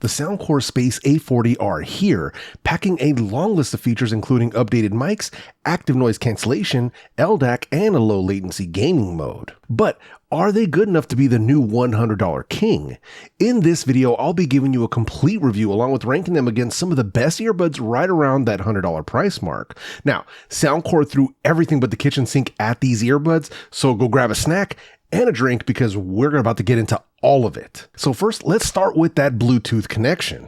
The Soundcore Space A40 are here, packing a long list of features including updated mics, active noise cancellation, LDAC, and a low latency gaming mode. But are they good enough to be the new $100 king? In this video, I'll be giving you a complete review along with ranking them against some of the best earbuds right around that $100 price mark. Now, Soundcore threw everything but the kitchen sink at these earbuds, so go grab a snack and a drink because we're about to get into all of it. So first, let's start with that Bluetooth connection.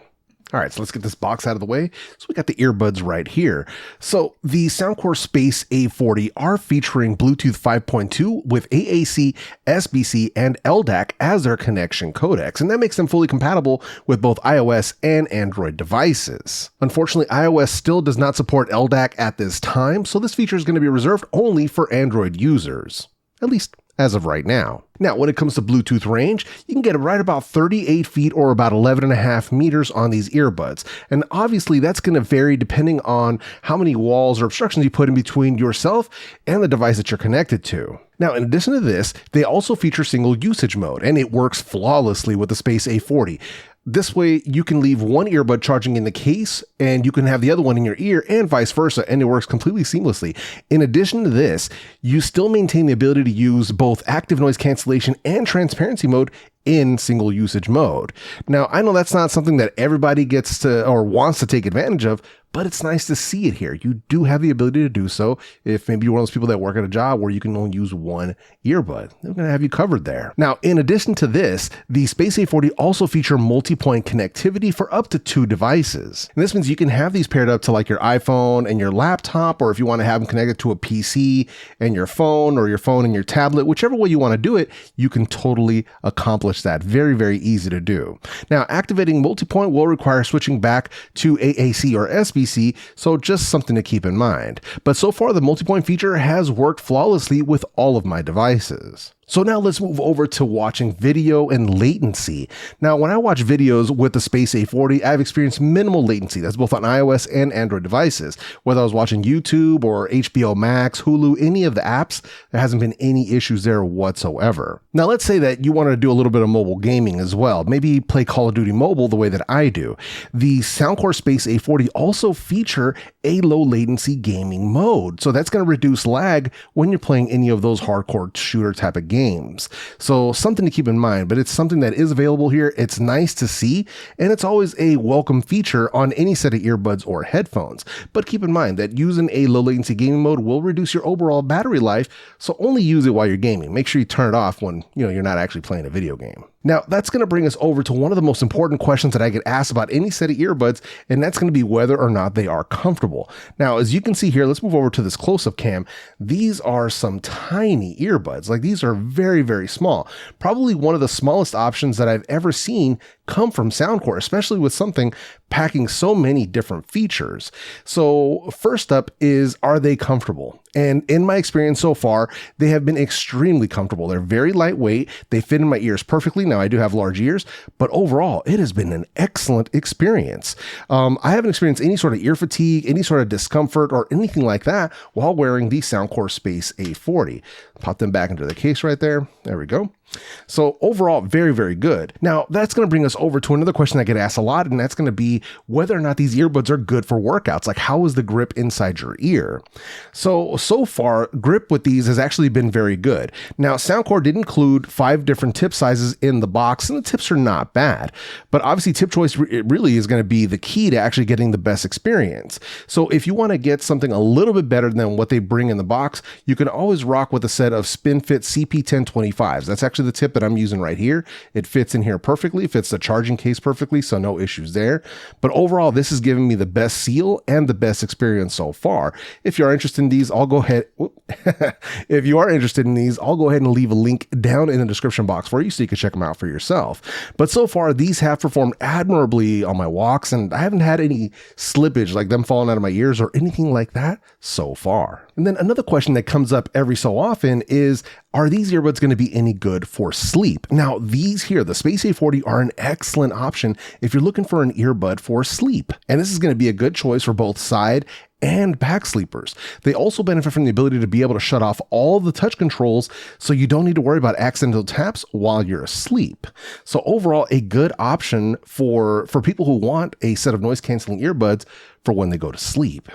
All right, so let's get this box out of the way. So we got the earbuds right here. So the Soundcore Space A40 are featuring Bluetooth 5.2 with AAC, SBC, and LDAC as their connection codecs, and that makes them fully compatible with both iOS and Android devices. Unfortunately, iOS still does not support LDAC at this time, so this feature is going to be reserved only for Android users, at least as of right now. Now, when it comes to Bluetooth range, you can get right about 38 feet or about 11.5 meters on these earbuds. And obviously that's going to vary depending on how many walls or obstructions you put in between yourself and the device that you're connected to. Now, in addition to this, they also feature single usage mode, and it works flawlessly with the Space A40. This way, you can leave one earbud charging in the case and you can have the other one in your ear and vice versa, and it works completely seamlessly. In addition to this, you still maintain the ability to use both active noise cancellation and transparency mode in single usage mode. Now, I know that's not something that everybody gets to or wants to take advantage of, but it's nice to see it here. You do have the ability to do so if maybe you're one of those people that work at a job where you can only use one earbud. They're going to have you covered there. Now, in addition to this, the Space A40 also feature multi-point connectivity for up to 2 devices. And this means you can have these paired up to like your iPhone and your laptop, or if you want to have them connected to a PC and your phone, or your phone and your tablet, whichever way you want to do it, you can totally accomplish that. Very, very easy to do. Now, activating multi-point will require switching back to AAC or SBC, so just something to keep in mind. But so far, the multi-point feature has worked flawlessly with all of my devices. So now let's move over to watching video and latency. Now, when I watch videos with the Space A40, I've experienced minimal latency. That's both on iOS and Android devices. Whether I was watching YouTube or HBO Max, Hulu, any of the apps, there hasn't been any issues there whatsoever. Now, let's say that you wanted to do a little bit of mobile gaming as well. Maybe play Call of Duty Mobile the way that I do. The Soundcore Space A40 also feature a low latency gaming mode. So that's going to reduce lag when you're playing any of those hardcore shooter type of games. So something to keep in mind, but it's something that is available here. It's nice to see, and it's always a welcome feature on any set of earbuds or headphones. But keep in mind that using a low latency gaming mode will reduce your overall battery life, so only use it while you're gaming. Make sure you turn it off when you're not actually playing a video game. Now, that's going to bring us over to one of the most important questions that I get asked about any set of earbuds, and that's going to be whether or not they are comfortable. Now, as you can see here, let's move over to this close-up cam. These are some tiny earbuds. Like, these are very, very small. Probably one of the smallest options that I've ever seen come from Soundcore, especially with something packing so many different features. So first up is, are they comfortable? And in my experience so far, they have been extremely comfortable. They're very lightweight. They fit in my ears perfectly. Now, I do have large ears, but overall, it has been an excellent experience. I haven't experienced any sort of ear fatigue, any sort of discomfort, or anything like that while wearing the Soundcore Space A40. Pop them back into the case right there. There we go. So overall, very, very good. Now, that's going to bring us over to another question I get asked a lot, and that's going to be whether or not these earbuds are good for workouts. Like, how is the grip inside your ear? So far, grip with these has actually been very good. Now, Soundcore did include 5 different tip sizes in the box, and the tips are not bad. But obviously, tip choice really is going to be the key to actually getting the best experience. So if you want to get something a little bit better than what they bring in the box, you can always rock with a set of SpinFit CP1025s. That's actually the tip that I'm using right here. It fits in here perfectly, fits the charging case perfectly, so no issues there. But overall, this is giving me the best seal and the best experience so far. If you are interested in these, I'll go ahead. If you are interested in these, I'll go ahead and leave a link down in the description box for you so you can check them out for yourself. But so far, these have performed admirably on my walks, and I haven't had any slippage like them falling out of my ears or anything like that so far. And then another question that comes up every so often is, are these earbuds going to be any good for sleep? Now, these here, the Space A40, are an excellent option if you're looking for an earbud for sleep. And this is going to be a good choice for both side and back sleepers. They also benefit from the ability to be able to shut off all the touch controls so you don't need to worry about accidental taps while you're asleep. So overall, a good option for people who want a set of noise canceling earbuds for when they go to sleep.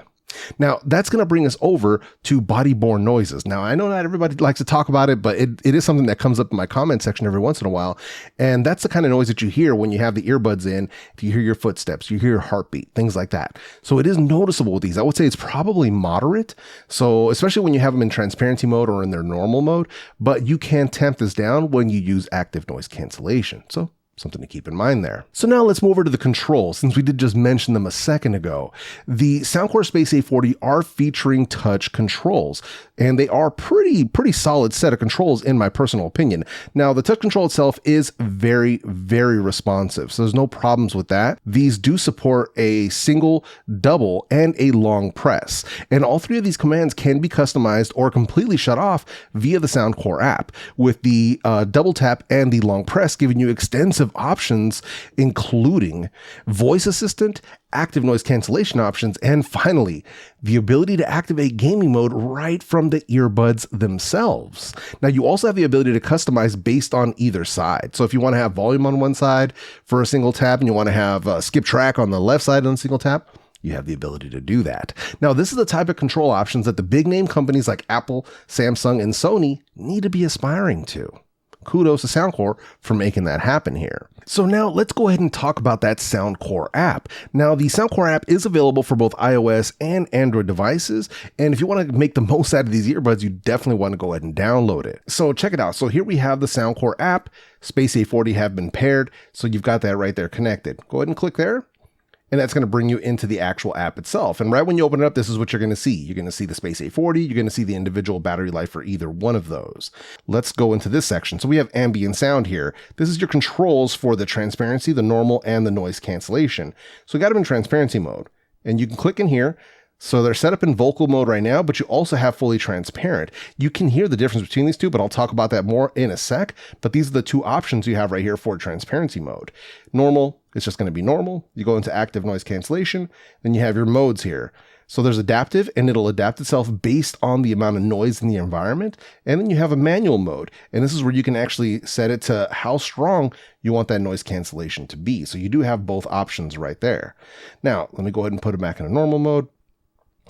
Now, that's going to bring us over to body-borne noises. Now, I know not everybody likes to talk about it, but it is something that comes up in my comment section every once in a while. And that's the kind of noise that you hear when you have the earbuds in. If you hear your footsteps, you hear your heartbeat, things like that. So it is noticeable with these. I would say it's probably moderate. So especially when you have them in transparency mode or in their normal mode, but you can tamp this down when you use active noise cancellation. So something to keep in mind there. So now let's move over to the controls, since we did just mention them a second ago. The Soundcore Space A40 are featuring touch controls, and they are pretty solid set of controls in my personal opinion. Now, the touch control itself is very responsive, so there's no problems with that. These do support a single, double, and a long press, and all three of these commands can be customized or completely shut off via the Soundcore app, with the double tap and the long press giving you extensive options, including voice assistant, active noise cancellation options, and finally, the ability to activate gaming mode right from the earbuds themselves. Now, you also have the ability to customize based on either side. So if you want to have volume on one side for a single tap and you want to have skip track on the left side on a single tap, you have the ability to do that. Now, this is the type of control options that the big name companies like Apple, Samsung, and Sony need to be aspiring to. Kudos to Soundcore for making that happen here. So now let's go ahead and talk about that Soundcore app. Now, the Soundcore app is available for both iOS and Android devices. And if you want to make the most out of these earbuds, you definitely want to go ahead and download it. So check it out. So here we have the Soundcore app. Space A40 have been paired. So you've got that right there connected. Go ahead and click there. And that's going to bring you into the actual app itself. And right when you open it up, this is what you're going to see. You're going to see the Space A40. You're going to see the individual battery life for either one of those. Let's go into this section. So we have ambient sound here. This is your controls for the transparency, the normal, and the noise cancellation. So we got them in transparency mode. And you can click in here. So they're set up in vocal mode right now, but you also have fully transparent. You can hear the difference between these two, but I'll talk about that more in a sec. But these are the two options you have right here for transparency mode. Normal, it's just going to be normal. You go into active noise cancellation, then you have your modes here. So there's adaptive, and it'll adapt itself based on the amount of noise in the environment. And then you have a manual mode, and this is where you can actually set it to how strong you want that noise cancellation to be. So you do have both options right there. Now, let me go ahead and put it back in a normal mode.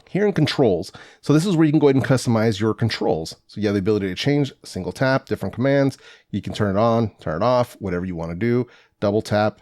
Here in controls, so this is where you can go ahead and customize your controls. So you have the ability to change single tap, different commands. You can turn it on, turn it off, whatever you want to do, double tap.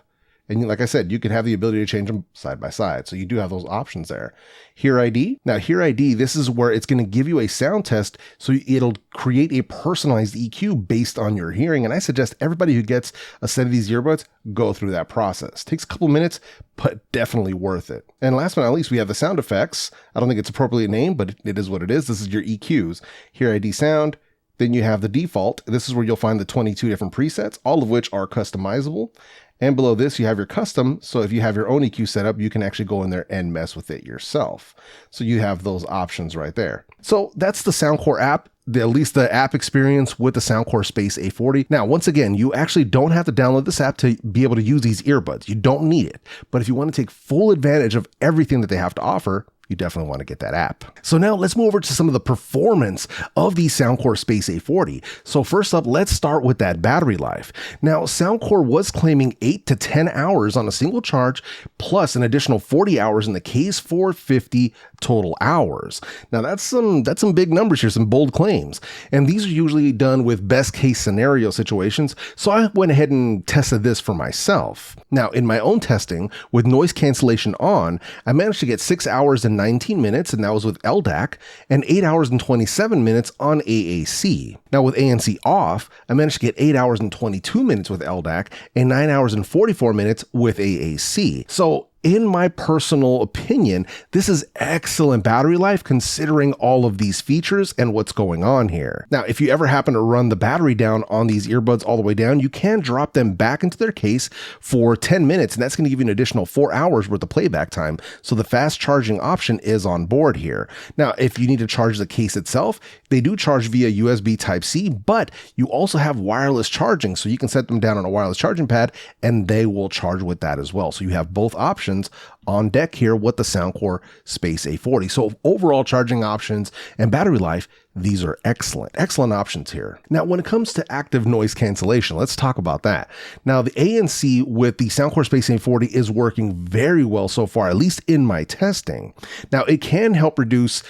And like I said, you can have the ability to change them side by side. So you do have those options there. Hear ID. Now, Hear ID, this is where it's going to give you a sound test. So it'll create a personalized EQ based on your hearing. And I suggest everybody who gets a set of these earbuds go through that process. Takes a couple minutes, but definitely worth it. And last but not least, we have the sound effects. I don't think it's appropriately named, but it is what it is. This is your EQs. Hear ID sound. Then you have the default. This is where you'll find the 22 different presets, all of which are customizable. And below this, you have your custom. So if you have your own EQ set up, you can actually go in there and mess with it yourself. So you have those options right there. So that's the Soundcore app, at least the app experience with the Soundcore Space A40. Now, once again, you actually don't have to download this app to be able to use these earbuds. You don't need it. But if you want to take full advantage of everything that they have to offer, you definitely want to get that app. So now let's move over to some of the performance of the Soundcore Space A40. So first up, let's start with that battery life. Now, Soundcore was claiming 8 to 10 hours on a single charge, plus an additional 40 hours in the case for 50 total hours. Now that's some big numbers here, some bold claims. And these are usually done with best case scenario situations. So I went ahead and tested this for myself. Now, in my own testing with noise cancellation on, I managed to get 6 hours and 19 minutes, and that was with LDAC, and 8 hours and 27 minutes on AAC. Now with ANC off, I managed to get 8 hours and 22 minutes with LDAC and 9 hours and 44 minutes with AAC. So in my personal opinion, this is excellent battery life considering all of these features and what's going on here. Now, if you ever happen to run the battery down on these earbuds all the way down, you can drop them back into their case for 10 minutes, and that's going to give you an additional 4 hours worth of playback time. So the fast charging option is on board here. Now, if you need to charge the case itself, they do charge via USB Type-C, but you also have wireless charging, so you can set them down on a wireless charging pad and they will charge with that as well. So you have both options options on deck here with the Soundcore Space A40. So overall charging options and battery life, these are excellent options here. Now, when it comes to active noise cancellation, let's talk about that. Now, the ANC with the Soundcore Space A40 is working very well so far, at least in my testing. Now, it can help reduce,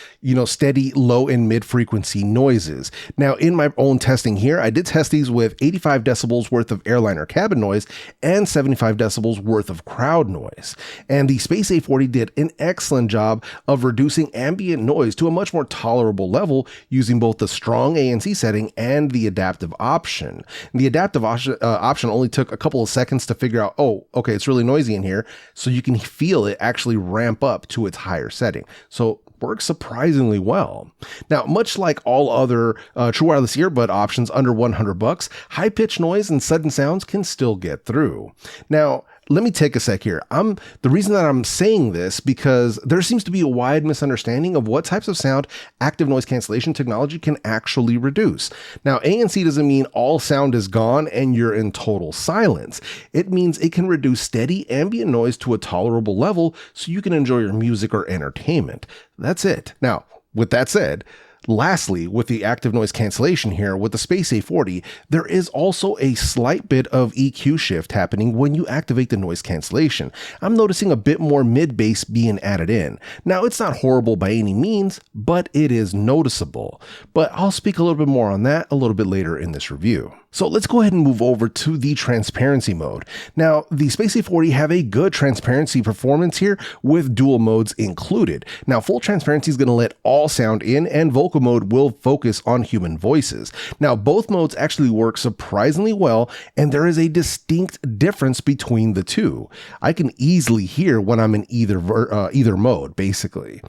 steady low and mid frequency noises. Now, in my own testing here, I did test these with 85 decibels worth of airliner cabin noise and 75 decibels worth of crowd noise. And the Space A40 did an excellent job of reducing ambient noise to a much more tolerable level using both the strong ANC setting and the adaptive option. The adaptive option only took a couple of seconds to figure out, oh, okay, it's really noisy in here. So you can feel it actually ramp up to its higher setting. So works surprisingly well. Now, much like all other true wireless earbud options under $100, high pitch noise and sudden sounds can still get through. Now, let me take a sec here. The reason that I'm saying this because there seems to be a wide misunderstanding of what types of sound active noise cancellation technology can actually reduce. Now, ANC doesn't mean all sound is gone and you're in total silence. It means it can reduce steady ambient noise to a tolerable level so you can enjoy your music or entertainment. That's it. Now, with that said, lastly, with the active noise cancellation here with the Space A40, there is also a slight bit of EQ shift happening when you activate the noise cancellation. I'm noticing a bit more mid-bass being added in. Now, it's not horrible by any means, but it is noticeable. But I'll speak a little bit more on that a little bit later in this review. So let's go ahead and move over to the transparency mode. Now, the Space A40 have a good transparency performance here with dual modes included. Now, full transparency is going to let all sound in, and vocal mode will focus on human voices. Now, both modes actually work surprisingly well, and there is a distinct difference between the two. I can easily hear when I'm in either mode, basically.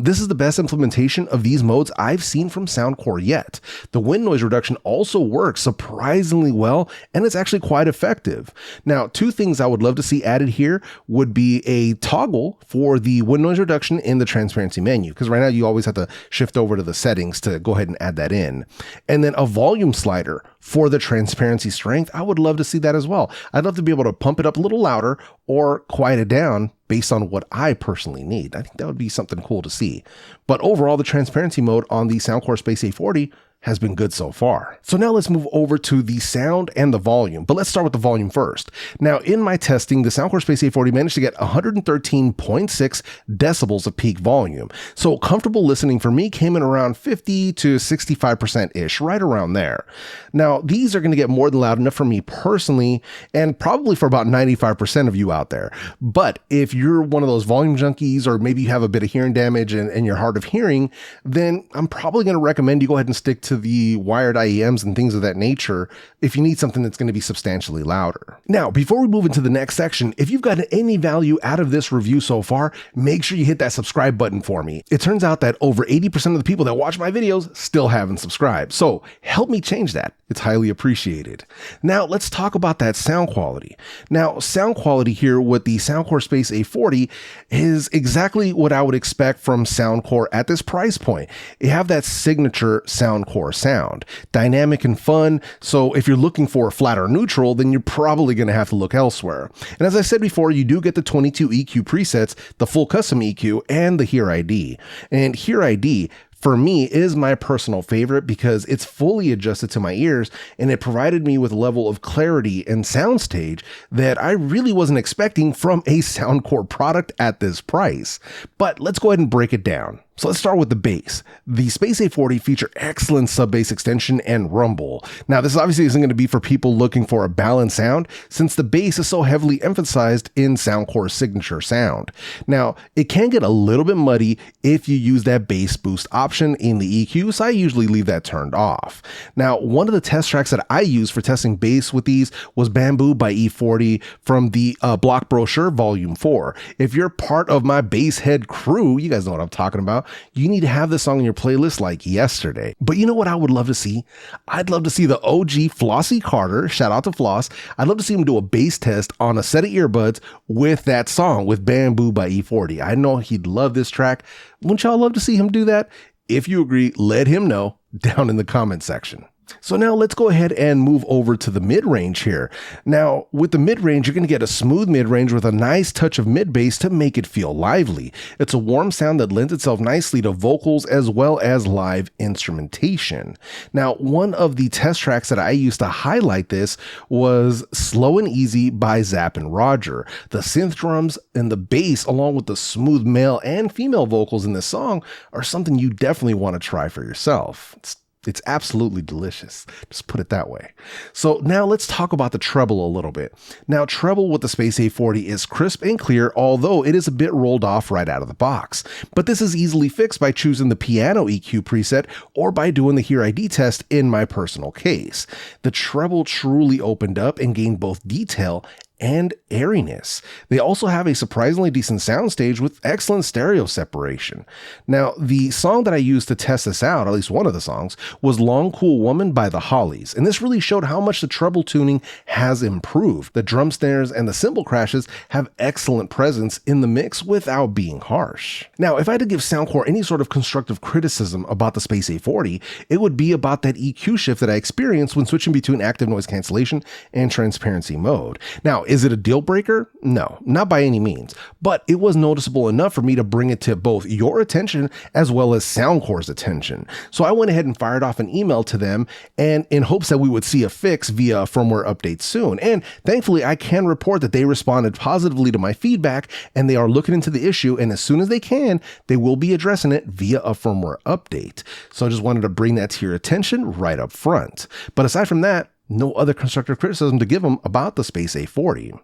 This is the best implementation of these modes I've seen from Soundcore yet. The wind noise reduction also works surprisingly well, and it's actually quite effective. Now, two things I would love to see added here would be a toggle for the wind noise reduction in the transparency menu, because right now you always have to shift over to the settings to go ahead and add that in. And then a volume slider for the transparency strength. I would love to see that as well. I'd love to be able to pump it up a little louder or quiet it down based on what I personally need. I think that would be something cool to see. But overall, the transparency mode on the Soundcore Space A40 has been good so far. So now let's move over to the sound and the volume, but let's start with the volume first. Now, in my testing, the Soundcore Space A40 managed to get 113.6 decibels of peak volume. So comfortable listening for me came in around 50 to 65%-ish, right around there. Now, these are going to get more than loud enough for me personally, and probably for about 95% of you out there. But if you're one of those volume junkies, or maybe you have a bit of hearing damage and you're hard of hearing, then I'm probably going to recommend you go ahead and stick to the wired IEMs and things of that nature if you need something that's going to be substantially louder. Now, before we move into the next section, if you've gotten any value out of this review so far, make sure you hit that subscribe button for me. It turns out that over 80% of the people that watch my videos still haven't subscribed, so help me change that. It's highly appreciated. Now, let's talk about that sound quality. Now, sound quality here with the Soundcore Space A40 is exactly what I would expect from Soundcore at this price point. You have that signature Soundcore sound, dynamic and fun. So if you're looking for flat or neutral, then you're probably going to have to look elsewhere. And as I said before, you do get the 22 EQ presets, the full custom EQ, and the Hear ID. And Hear ID, for me, is my personal favorite because it's fully adjusted to my ears, and it provided me with a level of clarity and soundstage that I really wasn't expecting from a Soundcore product at this price. But let's go ahead and break it down. So let's start with the bass. The Space A40 feature excellent sub-bass extension and rumble. Now, this obviously isn't going to be for people looking for a balanced sound, since the bass is so heavily emphasized in Soundcore's signature sound. Now, it can get a little bit muddy if you use that bass boost option in the EQ, so I usually leave that turned off. Now, one of the test tracks that I used for testing bass with these was Bamboo by E40 from the Block Brochure Volume 4. If you're part of my bass head crew, you guys know what I'm talking about. You need to have this song in your playlist like yesterday. But you know what I would love to see? I'd love to see the OG Flossie Carter, shout out to Floss. I'd love to see him do a bass test on a set of earbuds with that song, with Bamboo by E40. I know he'd love this track. Wouldn't y'all love to see him do that? If you agree, let him know down in the comment section. So now let's go ahead and move over to the mid-range here. Now, with the mid-range, you're going to get a smooth mid-range with a nice touch of mid-bass to make it feel lively. It's a warm sound that lends itself nicely to vocals as well as live instrumentation. Now, one of the test tracks that I used to highlight this was Slow and Easy by Zapp and Roger. The synth drums and the bass, along with the smooth male and female vocals in this song, are something you definitely want to try for yourself. It's absolutely delicious. Just put it that way. So now let's talk about the treble a little bit. Now, treble with the Space A40 is crisp and clear, although it is a bit rolled off right out of the box. But this is easily fixed by choosing the piano EQ preset or by doing the Hear ID test in my personal case. The treble truly opened up and gained both detail and airiness. They also have a surprisingly decent soundstage with excellent stereo separation. Now, the song that I used to test this out, at least one of the songs, was Long Cool Woman by the Hollies, and this really showed how much the treble tuning has improved. The drum snares and the cymbal crashes have excellent presence in the mix without being harsh. Now, if I had to give Soundcore any sort of constructive criticism about the Space A40, it would be about that EQ shift that I experienced when switching between active noise cancellation and transparency mode. Now, is it a deal breaker? No, not by any means, but it was noticeable enough for me to bring it to both your attention as well as Soundcore's attention. So I went ahead and fired off an email to them and in hopes that we would see a fix via a firmware update soon. And thankfully, I can report that they responded positively to my feedback and they are looking into the issue. And as soon as they can, they will be addressing it via a firmware update. So I just wanted to bring that to your attention right up front. But aside from that, no other constructive criticism to give them about the Space A40.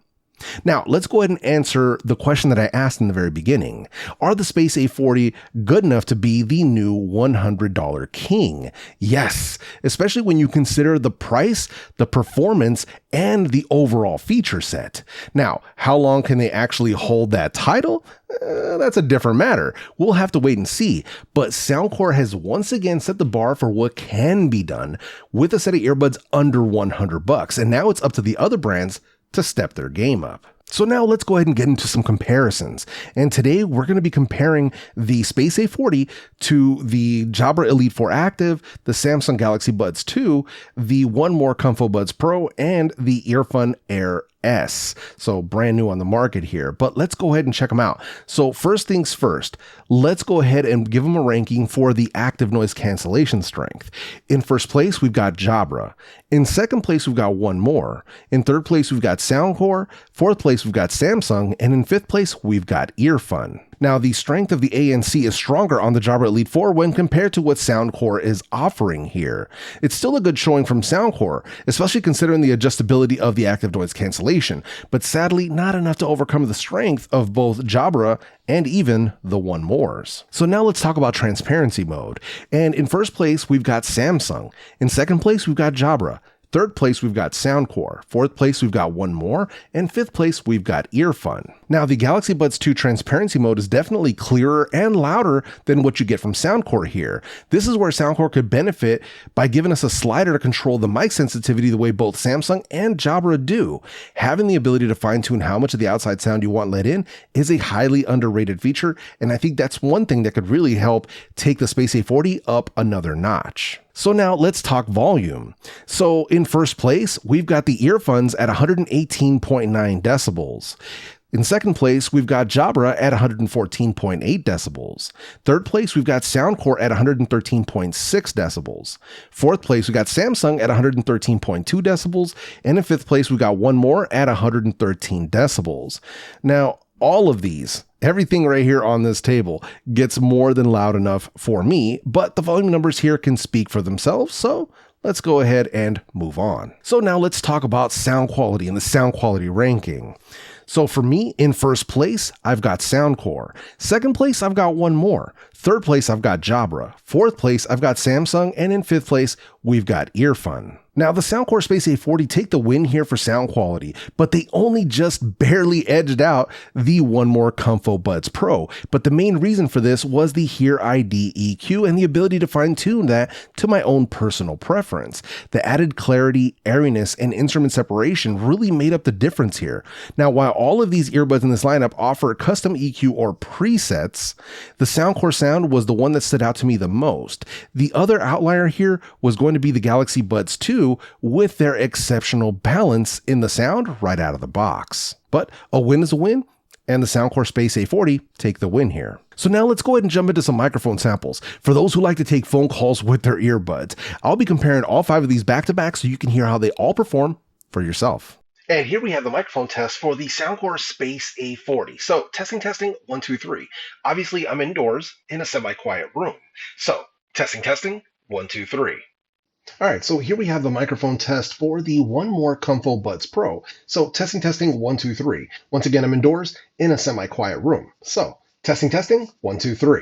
Now, let's go ahead and answer the question that I asked in the very beginning. Are the Space A40 good enough to be the new $100 king? Yes, especially when you consider the price, the performance, and the overall feature set. Now, how long can they actually hold that title? That's a different matter. We'll have to wait and see. But Soundcore has once again set the bar for what can be done with a set of earbuds under $100. And now it's up to the other brands to step their game up. So now let's go ahead and get into some comparisons. And today we're going to be comparing the Space A40 to the Jabra Elite 4 Active, the Samsung Galaxy Buds 2, the one more ComfoBuds Pro, and the Earfun Air S. So brand new on the market here, but let's go ahead and check them out. So first things first, let's go ahead and give them a ranking for the active noise cancellation strength. In first place, we've got Jabra. In second place, we've got one more. In third place, we've got Soundcore. Fourth place, we've got Samsung. And in fifth place, we've got Earfun. Now, the strength of the ANC is stronger on the Jabra Elite 4 when compared to what Soundcore is offering here. It's still a good showing from Soundcore, especially considering the adjustability of the active noise cancellation, but sadly not enough to overcome the strength of both Jabra and even the One Mores. So now let's talk about transparency mode. And in first place, we've got Samsung. In second place, we've got Jabra. Third place, we've got Soundcore. Fourth place, we've got One More. And fifth place, we've got Earfun. Now, the Galaxy Buds 2 transparency mode is definitely clearer and louder than what you get from Soundcore here. This is where Soundcore could benefit by giving us a slider to control the mic sensitivity the way both Samsung and Jabra do. Having the ability to fine-tune how much of the outside sound you want let in is a highly underrated feature, and I think that's one thing that could really help take the Space A40 up another notch. So now let's talk volume. So in first place, we've got the Earfuns at 118.9 decibels. In second place, we've got Jabra at 114.8 decibels. Third place, we've got Soundcore at 113.6 decibels. Fourth place, we got Samsung at 113.2 decibels. And in fifth place, we got One More at 113 decibels. Now, all of these, everything right here on this table gets more than loud enough for me, but the volume numbers here can speak for themselves, so let's go ahead and move on. So now let's talk about sound quality and the sound quality ranking. So for me, in first place, I've got Soundcore. Second place, I've got One More. Third place, I've got Jabra. Fourth place, I've got Samsung. And in fifth place, we've got Earfun. Now, the Soundcore Space A40 take the win here for sound quality, but they only just barely edged out the one more ComfoBuds Pro. But the main reason for this was the Hear ID EQ and the ability to fine-tune that to my own personal preference. The added clarity, airiness, and instrument separation really made up the difference here. Now, while all of these earbuds in this lineup offer custom EQ or presets, the Soundcore sound was the one that stood out to me the most. The other outlier here was going to be the Galaxy Buds 2 with their exceptional balance in the sound right out of the box. But a win is a win, and the Soundcore Space A40 take the win here. So now let's go ahead and jump into some microphone samples. For those who like to take phone calls with their earbuds, I'll be comparing all 5 of these back to back so you can hear how they all perform for yourself. And here we have the microphone test for the Soundcore Space A40. So testing, 1, 2, 3. Obviously I'm indoors in a semi-quiet room. So testing, 1, 2, 3. All right, so here we have the microphone test for the one more ComfoBuds Pro. So testing, 1, 2, 3. Once again, I'm indoors in a semi-quiet room. So testing, 1, 2, 3.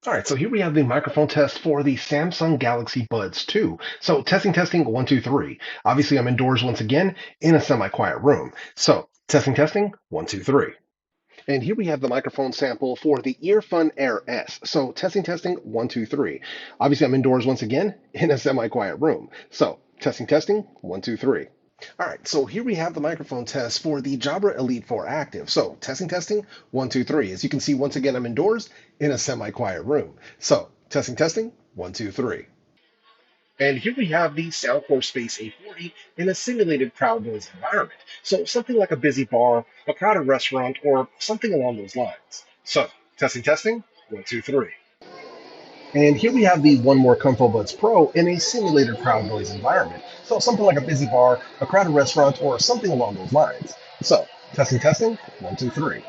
All right, so here we have the microphone test for the Samsung Galaxy Buds 2. So testing, 1, 2, 3. Obviously, I'm indoors once again in a semi-quiet room. So testing, 1, 2, 3. And here we have the microphone sample for the Earfun Air S. So testing, 1, 2, 3. Obviously, I'm indoors once again in a semi-quiet room. So testing, 1, 2, 3. All right, so here we have the microphone test for the Jabra Elite 4 Active. So testing, 1, 2, 3. As you can see, once again, I'm indoors in a semi-quiet room. So testing, 1, 2, 3. And here we have the Soundcore Space A40 in a simulated crowd noise environment. So something like a busy bar, a crowded restaurant, or something along those lines. So testing, 1, 2, 3. And here we have the one more ComfoBuds Pro in a simulated crowd noise environment. So something like a busy bar, a crowded restaurant, or something along those lines. So testing, 1, 2, 3.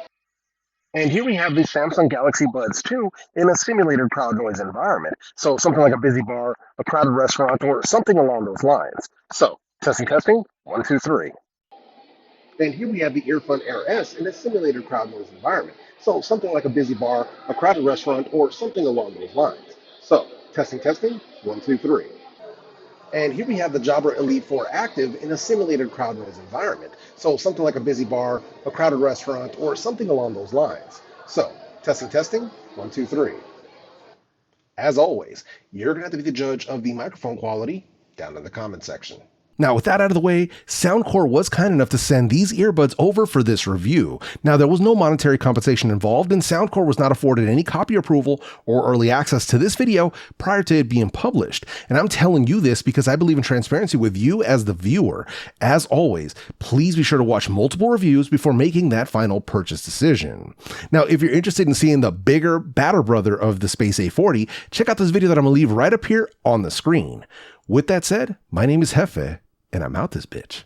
And here we have the Samsung Galaxy Buds 2 in a simulated crowd noise environment. So something like a busy bar, a crowded restaurant, or something along those lines. So testing, 1, 2, 3. And here we have the Earfun Air S in a simulated crowd noise environment. So something like a busy bar, a crowded restaurant, or something along those lines. So testing, 1, 2, 3. And here we have the Jabra Elite 4 Active in a simulated crowd noise environment. So something like a busy bar, a crowded restaurant, or something along those lines. So testing, 1, 2, 3. As always, you're going to have to be the judge of the microphone quality down in the comment section. Now, with that out of the way, Soundcore was kind enough to send these earbuds over for this review. Now, there was no monetary compensation involved, and Soundcore was not afforded any copy approval or early access to this video prior to it being published. And I'm telling you this because I believe in transparency with you as the viewer. As always, please be sure to watch multiple reviews before making that final purchase decision. Now, if you're interested in seeing the bigger, badder brother of the Space A40, check out this video that I'm going to leave right up here on the screen. With that said, my name is JEFE, and I'm out this bitch.